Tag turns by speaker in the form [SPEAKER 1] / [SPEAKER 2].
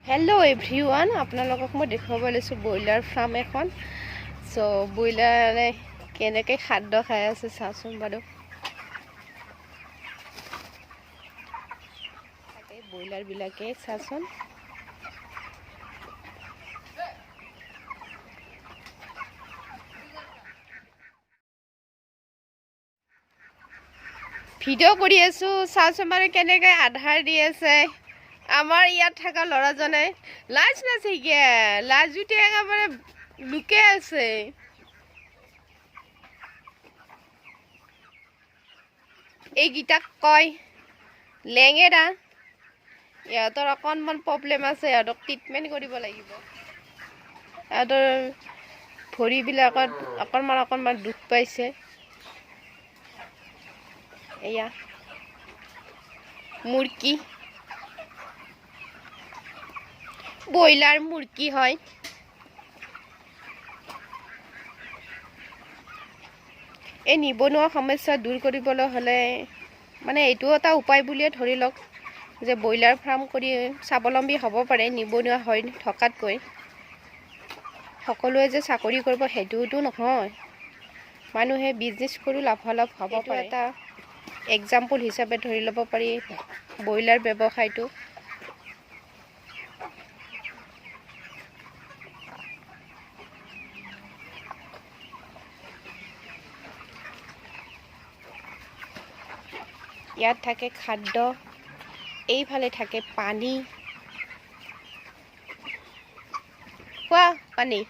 [SPEAKER 1] hello everyone আপোনালোকক মই দেখাব লৈছো বয়লাৰ ফাৰ্ম এখন সো বয়লাৰে কেনেকৈ খাদ্য খাই আছে চাচোন বাৰু তাকে বয়লাৰ বিলাকে চাচোন ভিডিও কৰি আছো চাচোন বাৰু কেনেকৈ আধাৰ দি আছে আমাৰ ইয়াত থাকা লৰাজনে লাজ নাছিগে লাজুতে একেবাৰে লুকে আছে এই গিটাক কয় লেঙেৰা ইয়াতৰ অকণমান প্ৰব্লেম আছে ইয়াতক ট্ৰিটমেন্ট কৰিব লাগিব ইয়াতৰ ভৰিবিলাকত অকণমান দুখ পাইছে এয়া মুৰ্গী বয়লাৰ মুৰ্গী হয় এই নিবনুৱা সমস্যা দূৰ কৰিবলৈ হলে মানে এইটো এটা উপায় বুলিয়ে ধৰি লওক যে বয়লাৰ ফাৰ্ম কৰি স্বাৱলম্বী হ'ব পাৰে নিবনুৱা হৈ থকাতকৈ সকলোৱে যে চাকৰি কৰিব হেতুটো নহয় মানুহে বিজনেছ কৰি লাভালাভ হ'ব পাৰে এটা এক্সাম্পল হিচাপে ধৰি ল'ব পাৰি বয়লাৰ ব্যৱসায়টো ইয়াত থাকে খাদ্য এইফালে থাকে পানী খোৱা পানী